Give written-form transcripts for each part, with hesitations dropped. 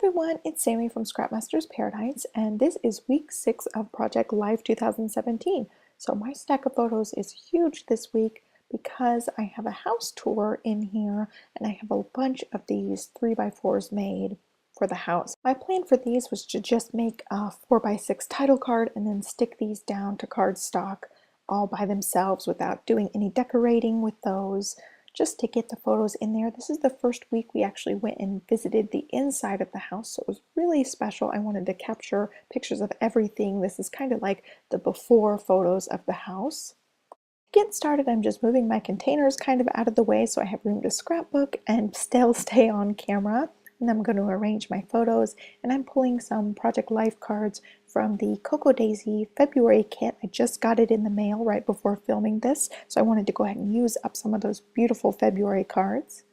everyone, it's Sammy from Scrapmaster's Paradise, and this is week 6 of Project Life 2017. So my stack of photos is huge this week because I have a house tour in here and I have a bunch of these 3x4s made for the house. My plan for these was to just make a 4x6 title card and then stick these down to cardstock all by themselves without doing any decorating with those, just to get the photos in there. This is the first week we actually went and visited the inside of the house, so it was really special. I wanted to capture pictures of everything. This is kind of like the before photos of the house. To get started, I'm just moving my containers kind of out of the way so I have room to scrapbook and still stay on camera. And I'm going to arrange my photos, and I'm pulling some Project Life cards from the Cocoa Daisy February kit. I just got it in the mail right before filming this, so I wanted to go ahead and use up some of those beautiful February cards.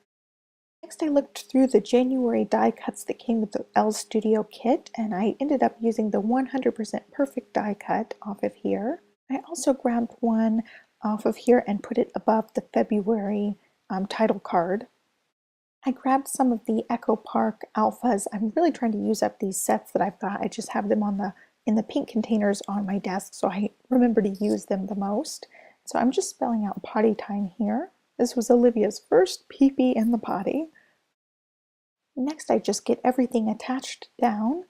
Next, I looked through the January die cuts that came with the Elle Studio kit, and I ended up using the 100% perfect die cut off of here. I also grabbed one off of here and put it above the February title card. I grabbed some of the Echo Park alphas. I'm really trying to use up these sets that I've got. I just have them in the pink containers on my desk, so I remember to use them the most. So I'm just spelling out potty time here. This was Olivia's first pee-pee in the potty. Next, I just get everything attached down.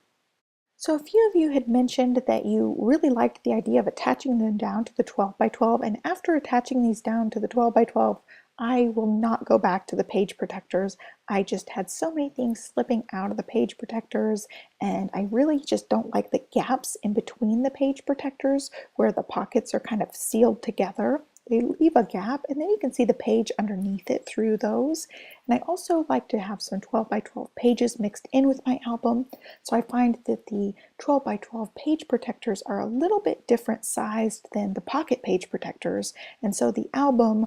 So a few of you had mentioned that you really liked the idea of attaching them down to the 12x12, and after attaching these down to the 12x12, I will not go back to the page protectors. I just had so many things slipping out of the page protectors, and I really just don't like the gaps in between the page protectors where the pockets are kind of sealed together. They leave a gap, and then you can see the page underneath it through those. And I also like to have some 12x12 pages mixed in with my album, so I find that the 12x12 page protectors are a little bit different sized than the pocket page protectors, and so the album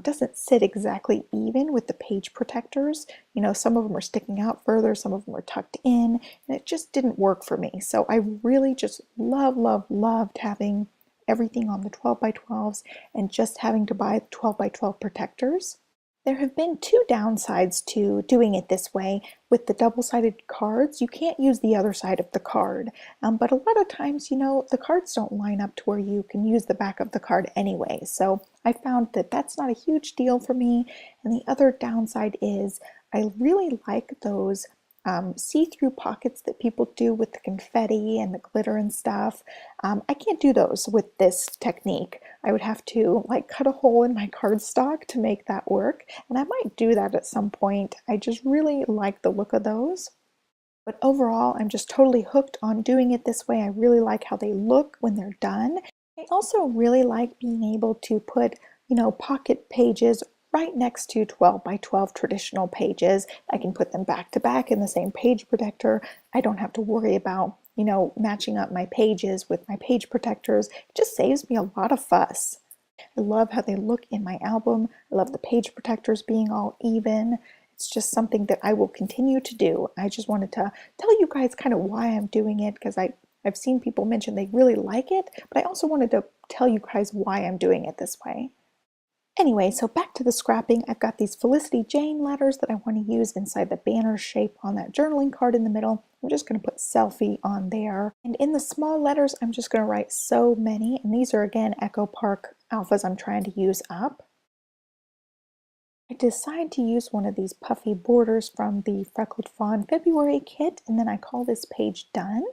doesn't sit exactly even with the page protectors. You know, some of them are sticking out further, some of them are tucked in, and it just didn't work for me. So I really just loved having everything on the 12x12s and just having to buy 12x12 protectors. There have been two downsides to doing it this way. With the double-sided cards, you can't use the other side of the card, but a lot of times, you know, the cards don't line up to where you can use the back of the card anyway, so I found that that's not a huge deal for me. And the other downside is I really like those see-through pockets that people do with the confetti and the glitter and stuff. I can't do those with this technique. I would have to like cut a hole in my cardstock to make that work, and I might do that at some point. I just really like the look of those. But overall, I'm just totally hooked on doing it this way. I really like how they look when they're done. I also really like being able to put, you know, pocket pages right next to 12x12 traditional pages. I can put them back to back in the same page protector. I don't have to worry about, you know, matching up my pages with my page protectors. It just saves me a lot of fuss. I love how they look in my album. I love the page protectors being all even. It's just something that I will continue to do. I just wanted to tell you guys kind of why I'm doing it, because I've seen people mention they really like it, but I also wanted to tell you guys why I'm doing it this way. Anyway, so back to the scrapping. I've got these Felicity Jane letters that I want to use inside the banner shape on that journaling card in the middle. I'm just going to put selfie on there. And in the small letters, I'm just going to write so many. And these are, again, Echo Park alphas I'm trying to use up. I decide to use one of these puffy borders from the Freckled Fawn February kit, and then I call this page done.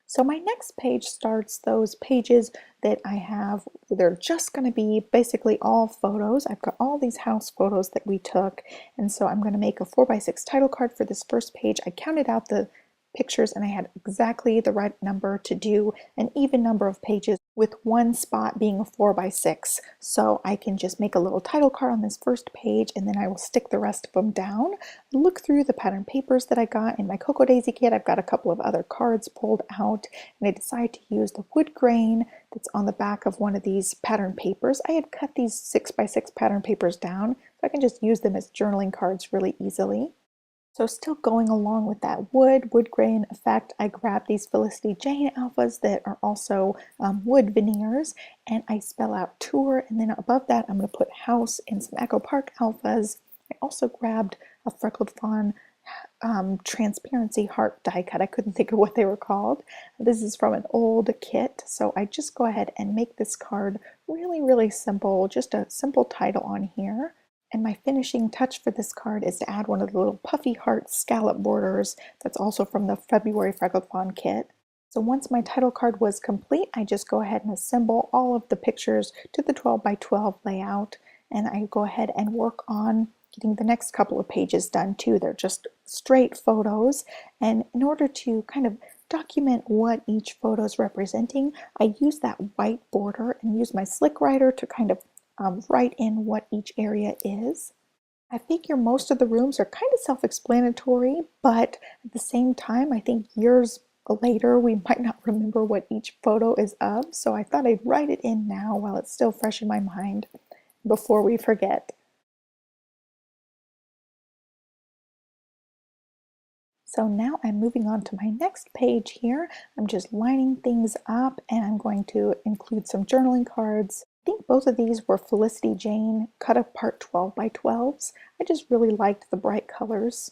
So my next page starts those pages that I have. They're just going to be basically all photos. I've got all these house photos that we took, and so I'm going to make a 4x6 title card for this first page. I counted out the pictures and I had exactly the right number to do an even number of pages, with one spot being a 4x6. So I can just make a little title card on this first page, and then I will stick the rest of them down. Look through the pattern papers that I got in my Cocoa Daisy kit. I've got a couple of other cards pulled out, and I decided to use the wood grain that's on the back of one of these pattern papers. I had cut these 6x6 pattern papers down, so I can just use them as journaling cards really easily. So still going along with that wood grain effect, I grabbed these Felicity Jane alphas that are also wood veneers, and I spell out tour, and then above that I'm going to put house and some Echo Park alphas. I also grabbed a Freckled Fawn transparency heart die cut. I couldn't think of what they were called. This is from an old kit, so I just go ahead and make this card really simple, just a simple title on here. And my finishing touch for this card is to add one of the little puffy heart scallop borders that's also from the February Freckled Fawn kit. So once my title card was complete, I just go ahead and assemble all of the pictures to the 12 by 12 layout, and I go ahead and work on getting the next couple of pages done too. They're just straight photos, and in order to kind of document what each photo is representing, I use that white border and use my slick writer to kind of write in what each area is. I figure most of the rooms are kind of self-explanatory, but at the same time, I think years later we might not remember what each photo is of, so I thought I'd write it in now while it's still fresh in my mind before we forget. So now I'm moving on to my next page here. I'm just lining things up and I'm going to include some journaling cards. I think both of these were Felicity Jane cut apart 12 by 12s. I just really liked the bright colors.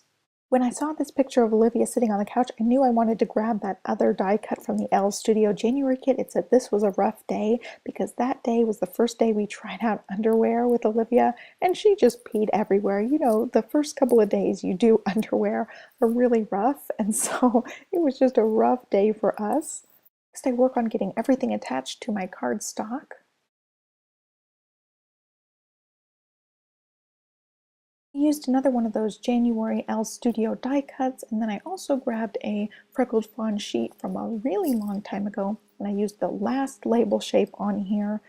When I saw this picture of Olivia sitting on the couch, I knew I wanted to grab that other die cut from the Elle Studio January kit. It said this was a rough day because that day was the first day we tried out underwear with Olivia, and she just peed everywhere. You know, the first couple of days you do underwear are really rough, and so it was just a rough day for us. Next, I work on getting everything attached to my cardstock. I used another one of those January Elle Studio die cuts, and then I also grabbed a Freckled Fawn sheet from a really long time ago, and I used the last label shape on here.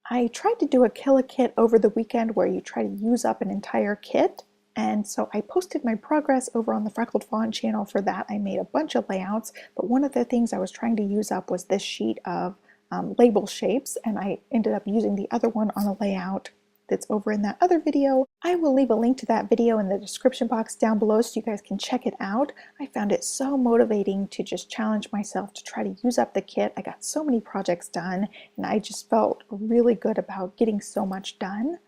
I tried to do a kill a kit over the weekend where you try to use up an entire kit, and so I posted my progress over on the Freckled Fawn channel for that. I made a bunch of layouts, but one of the things I was trying to use up was this sheet of label shapes, and I ended up using the other one on a layout that's over in that other video. I will leave a link to that video in the description box down below so you guys can check it out. I found it so motivating to just challenge myself to try to use up the kit. I got so many projects done and I just felt really good about getting so much done.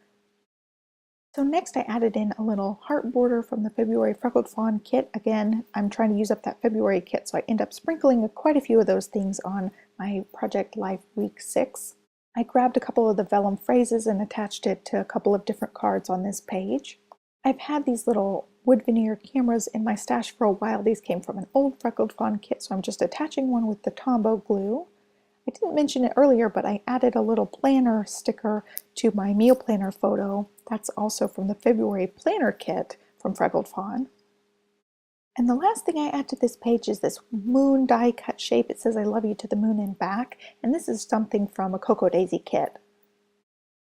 So next I added in a little heart border from the February Freckled Fawn kit. Again, I'm trying to use up that February kit, so I end up sprinkling quite a few of those things on my Project Life Week 6. I grabbed a couple of the vellum phrases and attached it to a couple of different cards on this page. I've had these little wood veneer cameras in my stash for a while. These came from an old Freckled Fawn kit, so I'm just attaching one with the Tombow glue. I didn't mention it earlier, but I added a little planner sticker to my meal planner photo. That's also from the February planner kit from Freckled Fawn. And the last thing I add to this page is this moon die cut shape. It says I love you to the moon and back, and this is something from a Cocoa Daisy kit.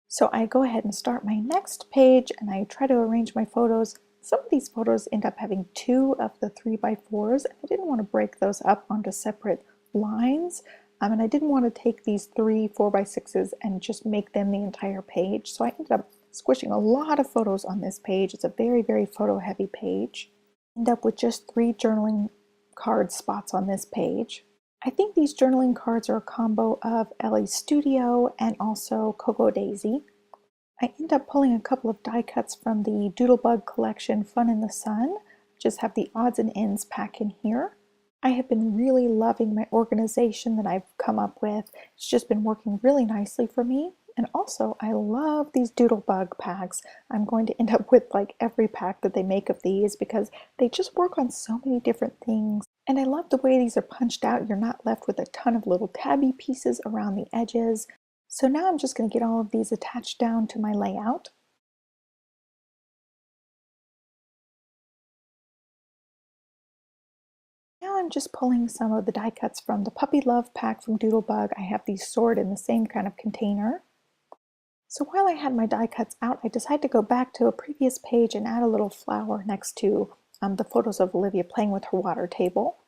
So I go ahead and start my next page and I try to arrange my photos. Some of these photos end up having 2 of the 3x4s, and I didn't want to break those up onto separate lines. And I didn't want to take these 3 4x6s and just make them the entire page. So I ended up squishing a lot of photos on this page. It's a very photo heavy page. End up with just 3 journaling card spots on this page. I think these journaling cards are a combo of Elle Studio and also Cocoa Daisy. I end up pulling a couple of die cuts from the Doodlebug collection Fun in the Sun. Just have the odds and ends pack in here. I have been really loving my organization that I've come up with. It's just been working really nicely for me. And also, I love these Doodlebug packs. I'm going to end up with like every pack that they make of these because they just work on so many different things. And I love the way these are punched out. You're not left with a ton of little tabby pieces around the edges. So now I'm just going to get all of these attached down to my layout. Now I'm just pulling some of the die cuts from the Puppy Love pack from Doodlebug. I have these stored in the same kind of container. So while I had my die cuts out, I decided to go back to a previous page and add a little flower next to the photos of Olivia playing with her water table.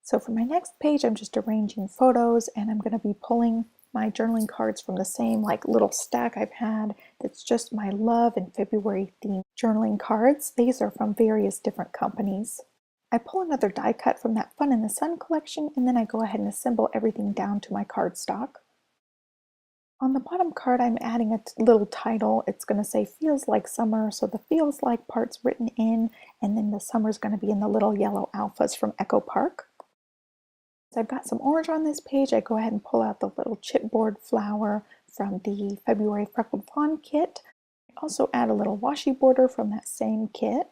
So for my next page, I'm just arranging photos, and I'm going to be pulling my journaling cards from the same like little stack I've had. That's just my love and February themed journaling cards. These are from various different companies. I pull another die cut from that Fun in the Sun collection, and then I go ahead and assemble everything down to my cardstock. On the bottom card, I'm adding a little title. It's going to say feels like summer, so the feels like part's written in, and then the summer's going to be in the little yellow alphas from Echo Park. So I've got some orange on this page. I go ahead and pull out the little chipboard flower from the February Freckled Fawn kit. I also add a little washi border from that same kit.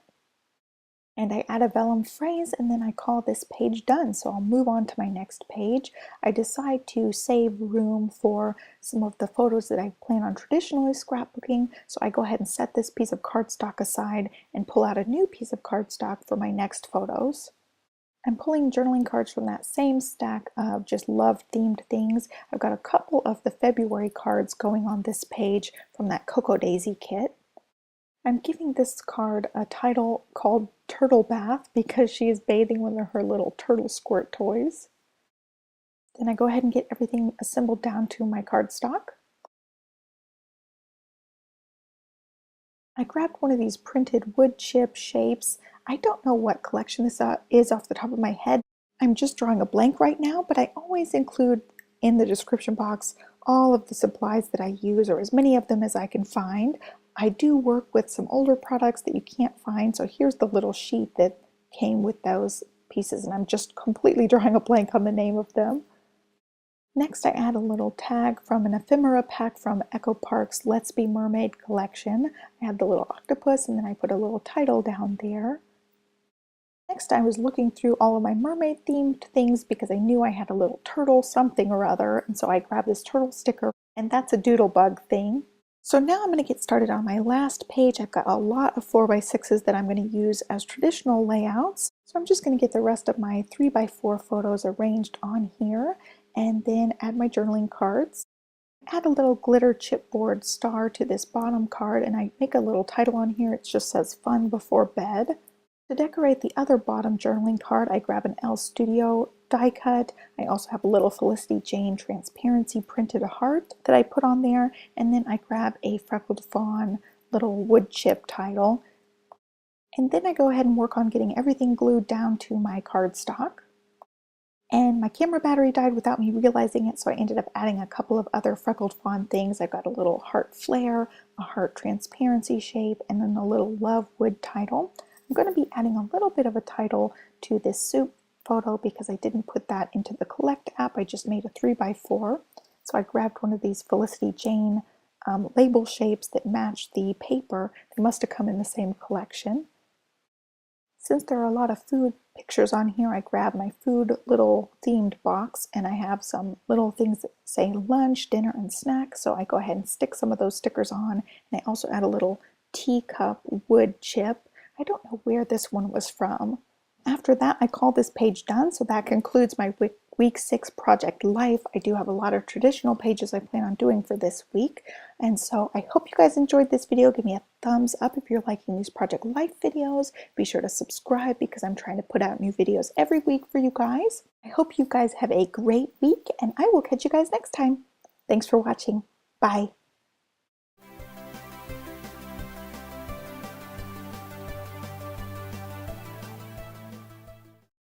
And I add a vellum phrase, and then I call this page done. So I'll move on to my next page. I decide to save room for some of the photos that I plan on traditionally scrapbooking. So I go ahead and set this piece of cardstock aside and pull out a new piece of cardstock for my next photos. I'm pulling journaling cards from that same stack of just love themed things. I've got a couple of the February cards going on this page from that Cocoa Daisy kit. I'm giving this card a title called Turtle Bath because she is bathing with her little turtle squirt toys. Then I go ahead and get everything assembled down to my cardstock. I grabbed one of these printed wood chip shapes. I don't know what collection this is off the top of my head. I'm just drawing a blank right now, but I always include in the description box all of the supplies that I use, or as many of them as I can find. I do work with some older products that you can't find, so here's the little sheet that came with those pieces, and I'm just completely drawing a blank on the name of them. Next, I add a little tag from an ephemera pack from Echo Park's Let's Be Mermaid collection. I add the little octopus, and then I put a little title down there. Next, I was looking through all of my mermaid themed things because I knew I had a little turtle something or other, and so I grabbed this turtle sticker, and that's a doodlebug thing. So now I'm going to get started on my last page. I've got a lot of 4x6s that I'm going to use as traditional layouts. So I'm just going to get the rest of my 3x4 photos arranged on here and then add my journaling cards. Add a little glitter chipboard star to this bottom card, and I make a little title on here. It just says Fun Before Bed. To decorate the other bottom journaling card, I grab an Elle Studio die cut. I also have a little Felicity Jane transparency printed heart that I put on there, and then I grab a Freckled Fawn little wood chip title. And then I go ahead and work on getting everything glued down to my cardstock. And my camera battery died without me realizing it, so I ended up adding a couple of other Freckled Fawn things. I've got a little heart flare, a heart transparency shape, and then a little love wood title. I'm going to be adding a little bit of a title to this soup photo because I didn't put that into the Collect app. I just made a 3x4. So I grabbed one of these Felicity Jane label shapes that matched the paper. They must have come in the same collection. Since there are a lot of food pictures on here, I grabbed my food little themed box, and I have some little things that say lunch, dinner, and snack. So I go ahead and stick some of those stickers on, and I also add a little teacup wood chip. I don't know where this one was from. After that, I call this page done, so that concludes my week 6 project life. I do have a lot of traditional pages I plan on doing for this week, and so I hope you guys enjoyed this video. Give me a thumbs up if you're liking these project life videos. Be sure to subscribe because I'm trying to put out new videos every week for you guys. I hope you guys have a great week, and I will catch you guys next time. Thanks for watching. Bye.